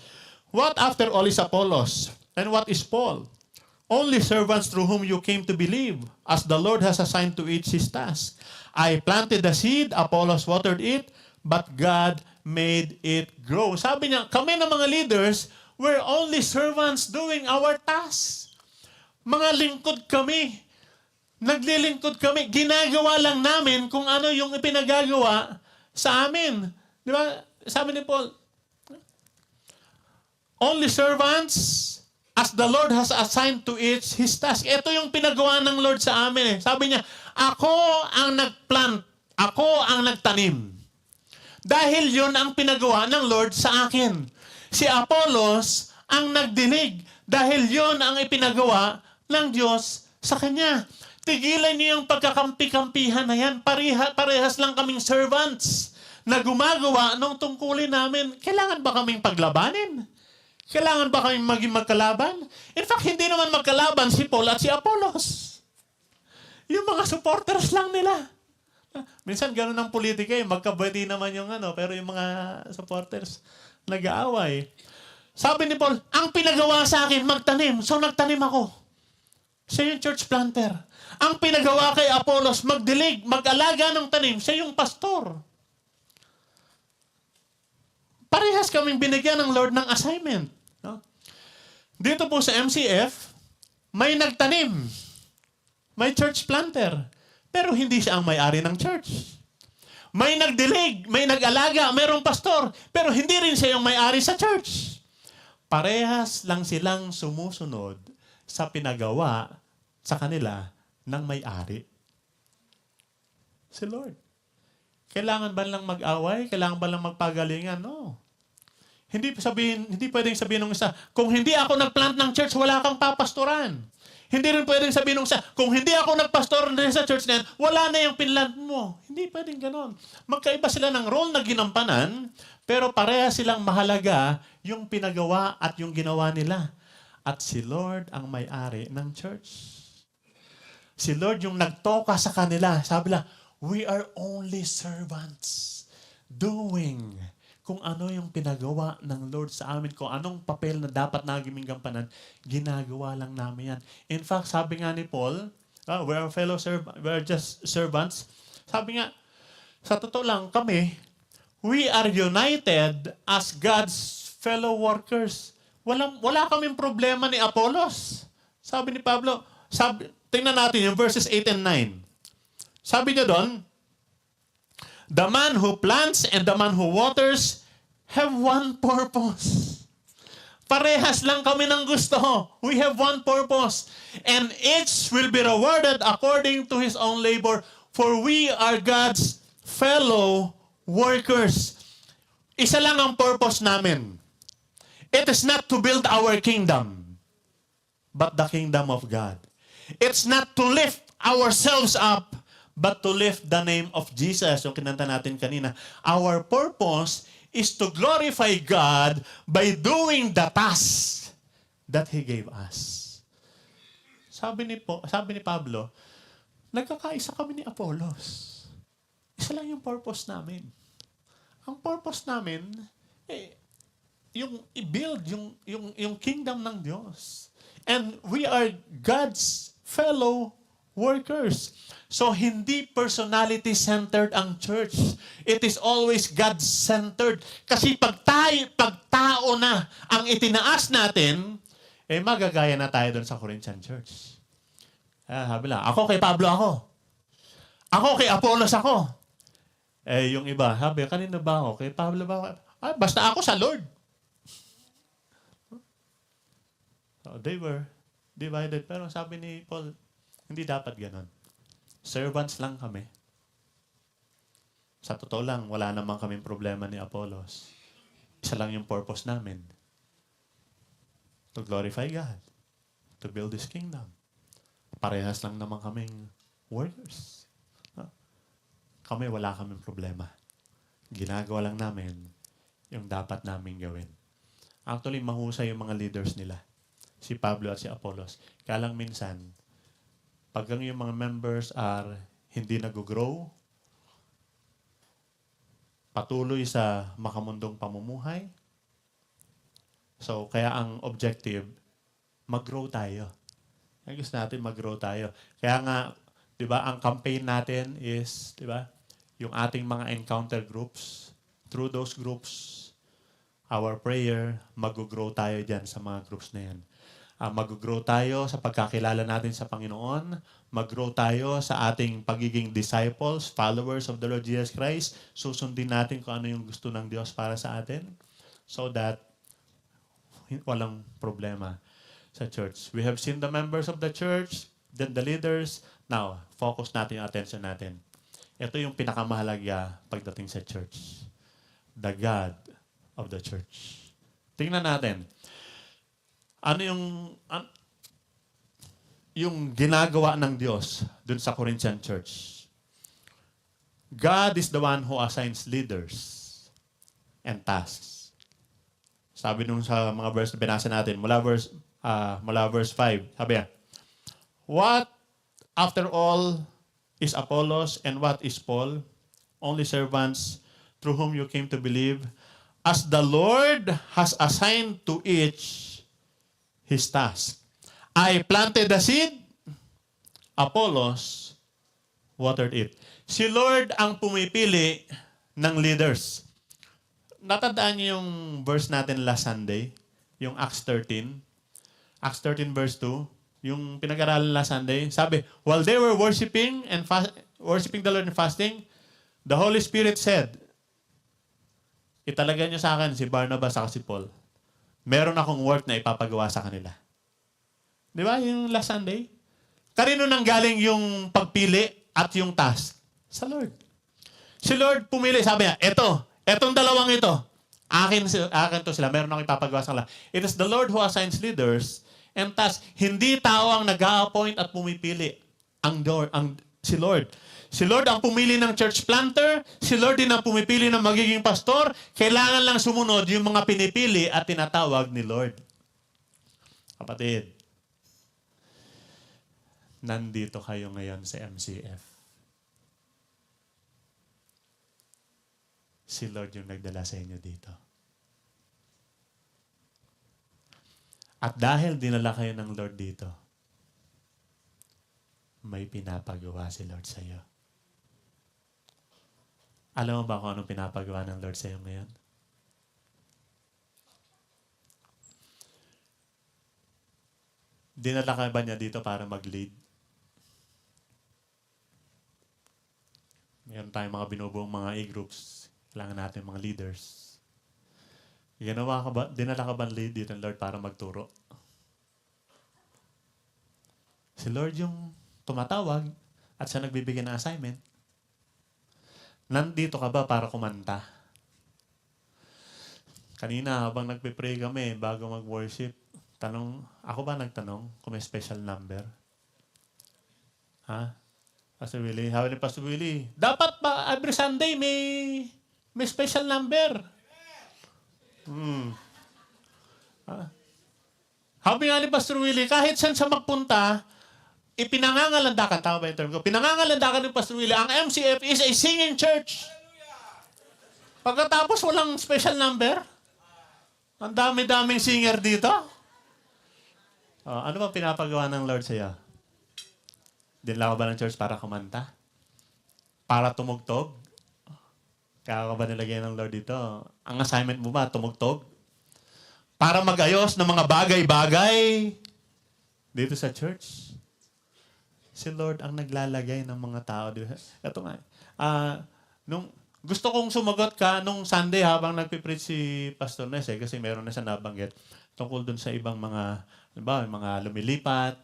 what after all is Apollos? And what is Paul? Only servants through whom you came to believe, as the Lord has assigned to each his task. I planted the seed, Apollos watered it, but God made it grow. Sabi niya, kami na mga leaders, we're only servants doing our tasks. Mga lingkod kami. Naglilingkod kami. Ginagawa lang namin kung ano yung ipinagagawa sa amin. Di ba? Sabi ni Paul, only servants as the Lord has assigned to each his task. Ito yung pinagawa ng Lord sa amin. Sabi niya, ako ang nagplant. Ako ang nagtanim. Dahil yun ang pinagawa ng Lord sa akin. Si Apollos ang nagdinig dahil yon ang ipinagawa ng Diyos sa kanya. Tigilan niyo yung pagkakampi-kampihan na yan. Parehas lang kaming servants na gumagawa ng tungkulin namin. Kailangan ba kaming paglabanin? Kailangan ba kaming maging magkalaban? In fact, hindi naman magkalaban si Paul at si Apollos. Yung mga supporters lang nila. Minsan ganun ang politika eh. Magkabati naman yung pero yung mga supporters nag-aaway. Sabi ni Paul, ang pinagawa sa akin, magtanim. So nagtanim ako. Siya yung church planter. Ang pinagawa kay Apollos, magdilig, mag-alaga ng tanim. Siya yung pastor. Parehas kaming binigyan ng Lord ng assignment. No? Dito po sa MCF, may nagtanim. May church planter. Pero hindi siya ang may-ari ng church. May nagdilig, may nag-alaga, mayroong pastor, pero hindi rin siya yung may-ari sa church. Parehas lang silang sumusunod sa pinagawa sa kanila ng may-ari. Si Lord. Kailangan ba lang mag-away? Kailangan ba lang magpagalingan? No. Hindi pwedeng sabihin ng isa, kung hindi ako nag-plant ng church, wala kang papastoran. Hindi rin pwedeng sabihin ng isa, kung hindi ako nagpastor rin sa church na yan, wala na yung pinlant mo. Hindi pwedeng ganon. Magkaiba sila ng role na ginampanan, pero pareha silang mahalaga yung pinagawa at yung ginawa nila. At si Lord ang may-ari ng church. Si Lord yung nagtoka sa kanila. Sabi lang, we are only servants doing kung ano yung pinagawa ng Lord sa amin, kung anong papel na dapat naging gampanan, ginagawa lang namin yan. In fact, sabi nga ni Paul, we're just servants. Sabi nga, sa totoo lang, kami, we are united as God's fellow workers. Wala kaming problema ni Apollos. Sabi ni Pablo, tingnan natin yung verses 8 and 9. Sabi niya doon, the man who plants and the man who waters have one purpose. Parehas lang kami ng gusto. We have one purpose. And each will be rewarded according to his own labor. For we are God's fellow workers. Isa lang ang purpose namin. It is not to build our kingdom, but the kingdom of God. It's not to lift ourselves up, but to lift the name of Jesus. Yung kinanta natin kanina. Our purpose is to glorify God by doing the task that He gave us. Sabi ni Pablo, nagkakaisa kami ni Apollos. Isa lang yung purpose namin. Ang purpose namin, yung i-build yung kingdom ng Diyos. And we are God's fellow workers. So, hindi personality-centered ang church. It is always God-centered. Kasi pag tao na ang itinaas natin, magagaya na tayo doon sa Corinthian church. Sabi lang, ako kay Pablo ako. Ako kay Apollos ako. Yung iba, sabi, kanino ba ako? Kay Pablo ba ako? Basta ako sa Lord. So, they were divided. Pero sabi ni Paul, hindi dapat ganon. Servants lang kami. Sa totoo lang, wala namang kaming problema ni Apollos. Isa lang yung purpose namin. To glorify God. to build this kingdom. Parehas lang naman kaming workers. Kami, wala kaming problema. Ginagawa lang namin yung dapat namin gawin. Actually, mahusay yung mga leaders nila. Si Pablo at si Apollos. Kaya lang minsan, pag yung mga members are hindi nag-grow, patuloy sa makamundong pamumuhay, so kaya ang objective, mag-grow tayo. Kaya gusto natin mag-grow tayo. Kaya nga, di ba, ang campaign natin is, di ba, yung ating mga encounter groups, through those groups, our prayer, mag-grow tayo dyan sa mga groups na yan. Mag-grow tayo sa pagkakilala natin sa Panginoon, mag-grow tayo sa ating pagiging disciples, followers of the Lord Jesus Christ, susundin natin kung ano yung gusto ng Diyos para sa atin, so that walang problema sa church. We have seen the members of the church, then the leaders. Now, focus natin yung attention natin. Ito yung pinakamahalaga pagdating sa church. The God of the church. Tingnan natin. Ano yung ginagawa ng Diyos dun sa Corinthian church? God is the one who assigns leaders and tasks. Sabi nung sa mga verse na binasa natin, mula verse 5, sabi niya, what after all is Apollos and what is Paul? Only servants through whom you came to believe, as the Lord has assigned to each his task. I planted the seed, Apollos watered it. Si Lord ang pumipili ng leaders. Natandaan niyo yung verse natin last Sunday, yung Acts 13. Acts 13 verse 2, yung pinag-aralan last Sunday. Sabi, while they were worshiping the Lord and fasting, the Holy Spirit said, italaga niyo sa akin si Barnabas at si Paul. Meron akong work na ipapagawa sa kanila. Di ba? Yung last Sunday. Kanino nang galing yung pagpili at yung task? Sa Lord. Si Lord pumili. Sabi niya, etong dalawang ito, akin to sila. Meron akong ipapagawa sa kanila. It is the Lord who assigns leaders and tasks. Hindi tao ang nag-a-appoint at pumipili. Si Lord. Si Lord ang pumili ng church planter. Si Lord din ang pumipili ng magiging pastor. Kailangan lang sumunod yung mga pinipili at tinatawag ni Lord. Kapatid, nandito kayo ngayon sa MCF. Si Lord yung nagdala sa inyo dito. At dahil dinala kayo ng Lord dito, may pinapagawa si Lord sa iyo. Alam mo ba kung anong pinapagawa ng Lord sa iyo ngayon? Dinala ka ba niya dito para mag-lead? Meron tayong mga binubuong mga e-groups. Kailangan natin mga leaders. Dinala ka ba lead dito ng Lord para magturo? Si Lord yung tumatawag at siya nagbibigay ng assignment. Nandito ka ba para kumanta? Kanina habang nagpe-pray kami bago mag-worship, ako ba nagtanong kung may special number? Ha? Pastor Willie, sabi ni Pastor Willie, dapat ba every Sunday may special number? Sabi nga ni Pastor Willie, kahit saan siya magpunta, ipinangangalandakan, tama ba yung term ko? Pinangangalandakan ni Pastor Willie, ang MCF is a singing church. Pagkatapos walang special number, ang dami-daming singer dito. Ano ba pinapagawa ng Lord sa iyo? Dinala ka ba ng church para kumanta? Para tumugtog? Kaya ka ba nilagay ng Lord dito? Ang assignment mo ba, tumugtog? Para magayos ng mga bagay-bagay dito sa church? Si Lord ang naglalagay ng mga tao. Ito nga. Gusto kong sumagot ka nung Sunday habang nagpipreach si Pastor Nes kasi meron na siya nabanggit tungkol dun sa ibang mga, mga lumilipat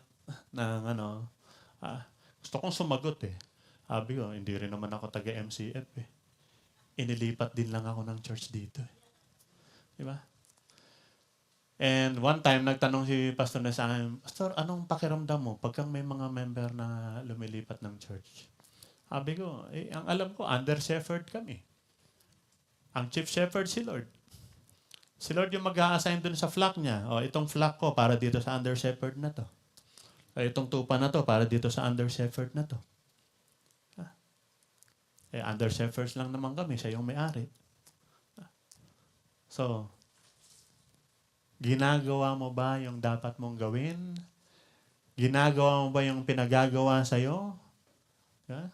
ng gusto kong sumagot Sabi ko, hindi rin naman ako taga-MCF Inilipat din lang ako ng church dito. Di ba? And one time, nagtanong si Pastor na sa akin, Pastor, anong pakiramdam mo pagka may mga member na lumilipat ng church? Sabi ko, ang alam ko, under shepherd kami. Ang chief shepherd si Lord. Si Lord yung mag-a-assign dun sa flock niya. O, itong flock ko para dito sa under shepherd na to. O, itong tupa na to para dito sa under shepherd na to. Under shepherds lang naman kami. Siya yung may-ari. So, ginagawa mo ba yung dapat mong gawin? Ginagawa mo ba yung pinagagawa sa'yo? Yeah?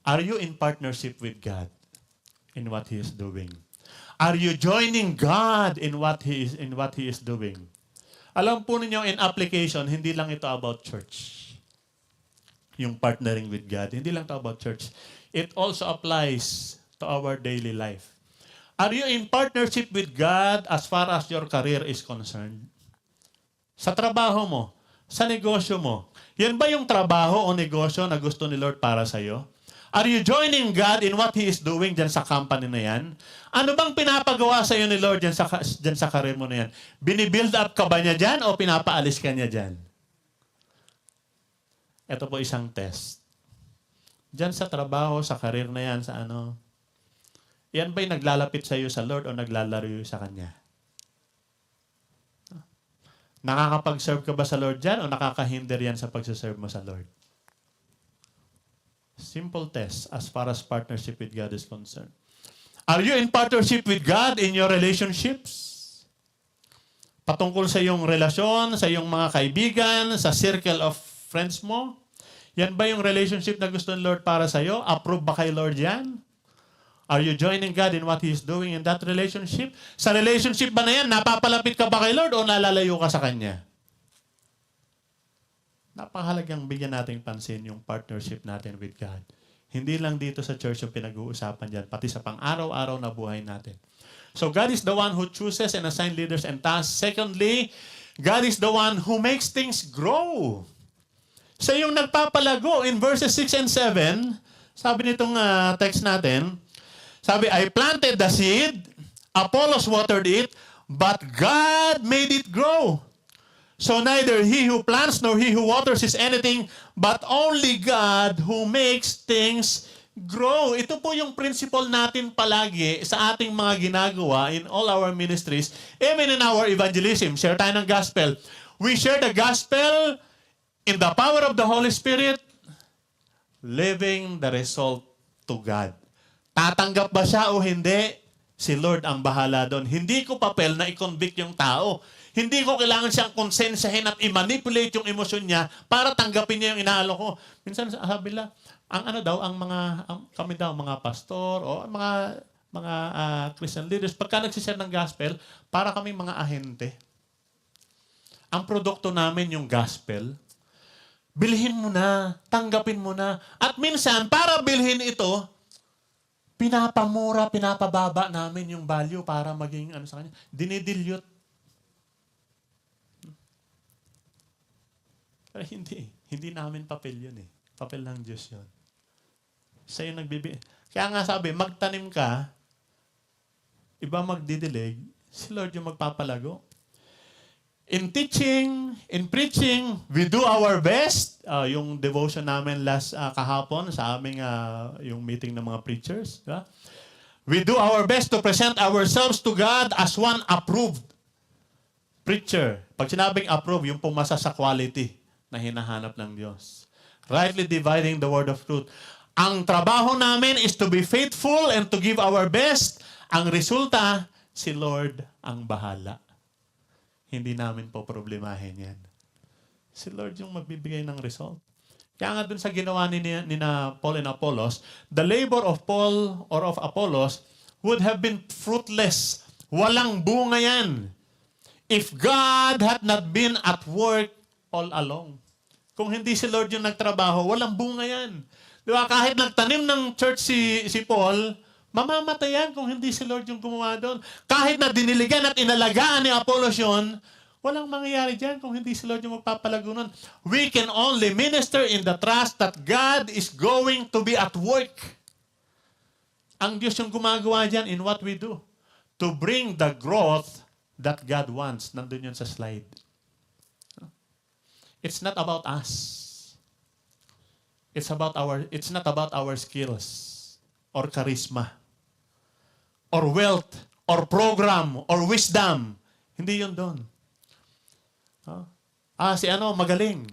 Are you in partnership with God in what He is doing? Are you joining God in what He is doing? Alam po ninyo, in application, hindi lang ito about church. Yung partnering with God. Hindi lang ito about church. It also applies to our daily life. Are you in partnership with God as far as your career is concerned? Sa trabaho mo, sa negosyo mo, yan ba yung trabaho o negosyo na gusto ni Lord para sa'yo? Are you joining God in what He is doing dyan sa company na yan? Ano bang pinapagawa sa'yo ni Lord dyan sa career mo na yan? Binibuild up ka ba niya dyan o pinapaalis ka niya dyan? Ito po isang test. Diyan sa trabaho, sa career na yan, sa ano, yan ba'y naglalapit sa iyo sa Lord o naglalaro sa Kanya? Nakakapag-serve ka ba sa Lord dyan o nakakahinder yan sa pagsaserve mo sa Lord? Simple test as far as partnership with God is concerned. Are you in partnership with God in your relationships? Patungkol sa iyong relasyon, sa iyong mga kaibigan, sa circle of friends mo? Yan ba yung relationship na gusto ng Lord para sa iyo? Approve ba kay Lord yan? Are you joining God in what He is doing in that relationship? Sa relationship ba na yan, napapalapit ka ba kay Lord o nalalayo ka sa Kanya? Napakahalagang bigyan natin pansin yung partnership natin with God. Hindi lang dito sa church yung pinag-uusapan dyan, pati sa pang-araw-araw na buhay natin. So God is the one who chooses and assigns leaders and tasks. Secondly, God is the one who makes things grow. Siya yung nagpapalago. In verses 6 and 7, sabi nitong text natin, sabi, I planted the seed, Apollos watered it, but God made it grow. So neither he who plants nor he who waters is anything, but only God who makes things grow. Ito po yung principle natin palagi sa ating mga ginagawa in all our ministries, even in our evangelism. Share tayo ng gospel. We share the gospel in the power of the Holy Spirit, leaving the result to God. Tatanggap ba siya o hindi? Si Lord ang bahala doon. Hindi ko papel na i-convict yung tao. Hindi ko kailangan siyang konsensyahin at i-manipulate yung emosyon niya para tanggapin niya yung inaalo ko. Minsan sabi nila, kami daw, mga pastor o mga Christian leaders, pagka nagsishare ng gospel, para kami mga ahente. Ang produkto namin yung gospel. Bilhin mo na, tanggapin mo na. At minsan, para bilhin ito, pinapamura, pinapababa namin yung value para maging sa kanya. Dinidilute. Pero hindi namin papel yun eh. Papel ng Diyos yun. Siya yung nagbibigay. Kaya nga sabi, magtanim ka, iba magdidilig, si Lord yung magpapalago. In teaching, in preaching, we do our best. Yung devotion namin kahapon sa aming yung meeting ng mga preachers. Diba? We do our best to present ourselves to God as one approved preacher. Pag sinabing approve, yung pumasa sa quality na hinahanap ng Diyos. Rightly dividing the word of truth. Ang trabaho namin is to be faithful and to give our best. Ang resulta, si Lord ang bahala. Hindi namin po problemahin yan. Si Lord yung magbibigay ng result. Kaya nga dun sa ginawa ni Paul and Apollos, the labor of Paul or of Apollos would have been fruitless. Walang bunga yan. If God had not been at work all along. Kung hindi si Lord yung nagtrabaho, walang bunga yan. Di ba? Kahit nagtanim ng church si Paul, mamamatay yan kung hindi si Lord yung gumawa doon. Kahit na diniligan at inalagaan ni Apollos yun, walang mangyayari dyan kung hindi si Lord yung magpapalago nun. We can only minister in the trust that God is going to be at work. Ang Diyos yung gumagawa dyan in what we do. To bring the growth that God wants, nandun yun sa slide. It's not about us. It's not about our skills or charisma or wealth or program or wisdom. Hindi yun doon. Si ano magaling.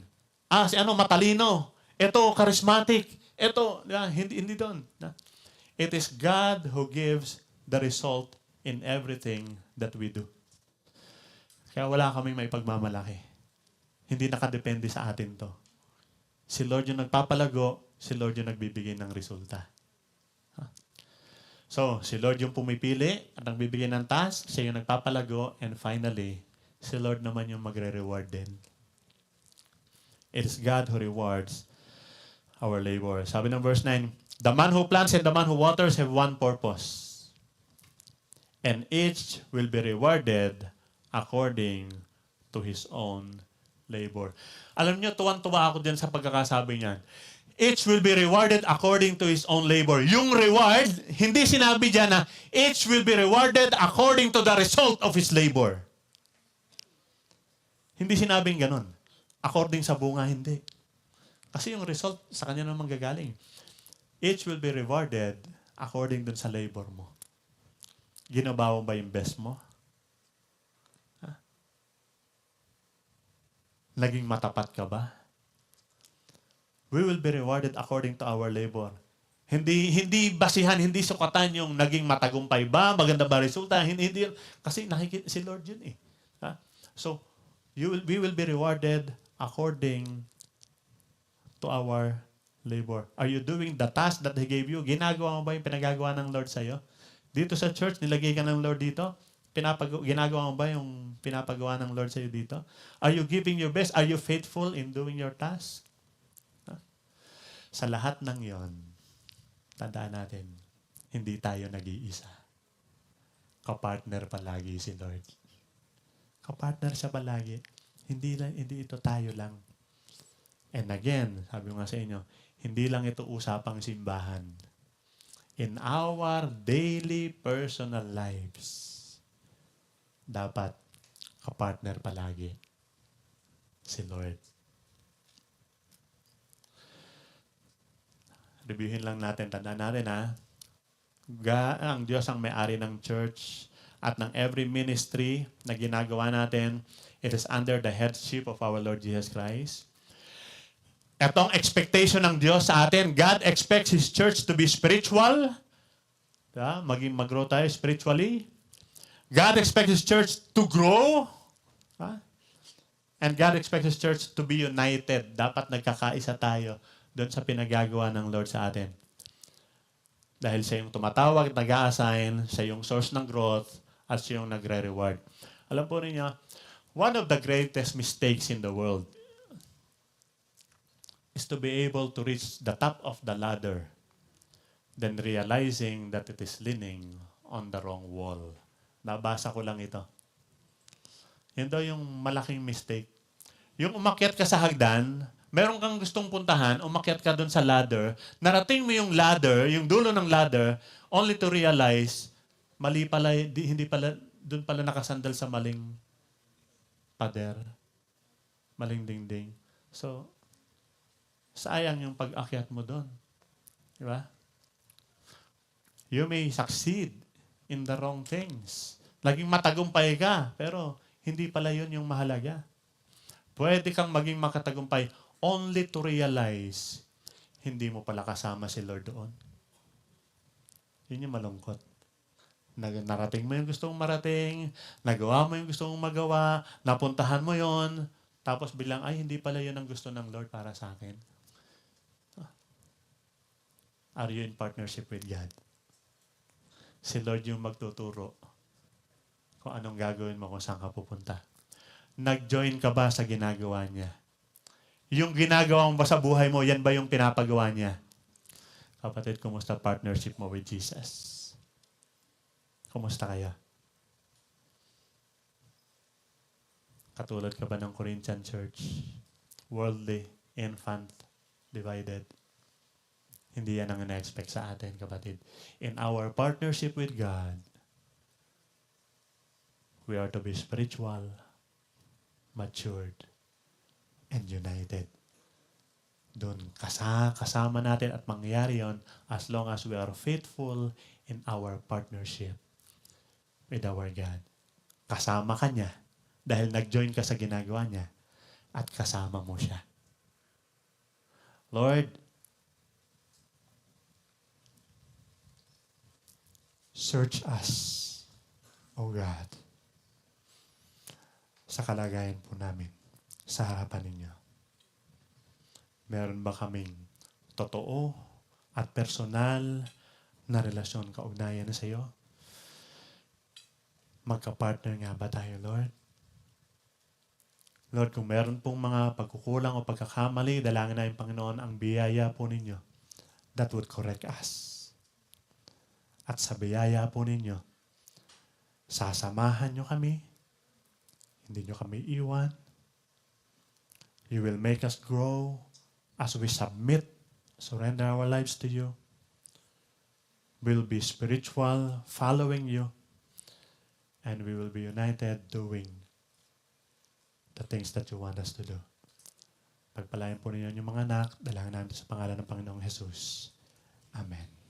Si ano matalino. Ito charismatic. Ito, hindi doon. It is God who gives the result in everything that we do. Kaya wala kaming may pagmamalaki. Hindi nakadepende sa atin to. Si Lord yung nagpapalago, si Lord yung nagbibigay ng resulta. So, si Lord yung pumipili at nagbibigay ng task, siya yung nagpapalago, and finally, si Lord naman yung magre-reward din. It is God who rewards our labor. Sabi ng verse 9, the man who plants and the man who waters have one purpose, and each will be rewarded according to his own labor. Alam niyo, tuwan-tuwa ako dyan sa pagkakasabi niyan. Each will be rewarded according to his own labor. Yung reward, hindi sinabi dyan na each will be rewarded according to the result of his labor. Hindi sinabing ganun. According sa bunga, hindi. Kasi yung result, sa kanya naman gagaling. Each will be rewarded according dun sa labor mo. Ginawa mo ba yung best mo? Naging matapat ka ba? We will be rewarded according to our labor. Hindi basihan, hindi sukatan yung naging matagumpay ba, maganda ba resulta, hindi kasi nakikita si Lord yun eh. So, we will be rewarded according to our labor. Are you doing the task that He gave you? Ginagawa mo ba yung pinagagawa ng Lord sa'yo? Dito sa church, nilagay ka ng Lord dito? Ginagawa mo ba yung pinapagawa ng Lord sa'yo dito? Are you giving your best? Are you faithful in doing your task? Sa lahat ng yon, tandaan natin, hindi tayo nag-iisa. Kapartner palagi si Lord. Kapartner siya palagi. Hindi ito tayo lang. And again, sabi ko nga sa inyo, hindi lang ito usapang simbahan. In our daily personal lives, dapat kapartner palagi si Lord. Reviewin lang natin, tandaan natin ang Diyos ang may-ari ng church at ng every ministry na ginagawa natin. It is under the headship of our Lord Jesus Christ. Etong expectation ng Diyos sa atin, God expects His church to be spiritual. Mag-grow tayo spiritually. God expects His church to grow. And God expects His church to be united. Dapat nagkakaisa tayo doon sa pinagagawa ng Lord sa atin. Dahil siya yung tumatawag, nag-a-assign, siya yung source ng growth, at siya yung nagre-reward. Alam po ninyo, one of the greatest mistakes in the world is to be able to reach the top of the ladder, then realizing that it is leaning on the wrong wall. Nabasa ko lang ito. Yun daw yung malaking mistake. Yung umakyat ka sa hagdan, meron kang gustong puntahan, umakyat ka doon sa ladder, narating mo yung ladder, yung dulo ng ladder, only to realize, mali pala, hindi pala, doon pala nakasandal sa maling pader. Maling dingding. So, sayang yung pag-akyat mo doon. Di ba? You may succeed in the wrong things. Laging matagumpay ka, pero hindi pala yun yung mahalaga. Pwede kang maging makatagumpay only to realize hindi mo pala kasama si Lord doon. Yun yung malungkot. Narating mo yung gusto mong marating, nagawa mo yung gusto mong magawa, napuntahan mo yon, tapos bilang, ay, hindi pala yun ang gusto ng Lord para sa akin. Are you in partnership with God? Si Lord yung magtuturo kung anong gagawin mo, kung saan ka pupunta. Nag-join ka ba sa ginagawa niya? Yung ginagawa mo ba sa buhay mo, yan ba yung pinapagawa niya? Kapatid, kumusta partnership mo with Jesus? Kumusta kaya? Katulad ka ba ng Corinthian church? Worldly, infant, divided. Hindi yan ang ina-expect sa atin, kapatid. In our partnership with God, We are to be spiritual, matured, and united. Doon kasama natin at mangyayari yon as long as we are faithful in our partnership with our God. Kasama ka niya dahil nag-join ka sa ginagawa niya at kasama mo siya. Lord, search us, O God, sa kalagayan po namin sa harapan ninyo. Meron ba kaming totoo at personal na relasyon kaugnayan na sa iyo? Magka-partner nga ba tayo, Lord? Lord, kung meron pong mga pagkukulang o pagkakamali, dalangin namin, Panginoon, ang biyaya po ninyo that would correct us. At sa biyaya po ninyo, sasamahan nyo kami, hindi nyo kami iwan. You will make us grow as we submit, surrender our lives to you. We'll be spiritual, following you, and we will be united doing the things that you want us to do. Pagpalain po ninyo yung mga anak, dalangin namin sa pangalan ng Panginoong Jesus. Amen.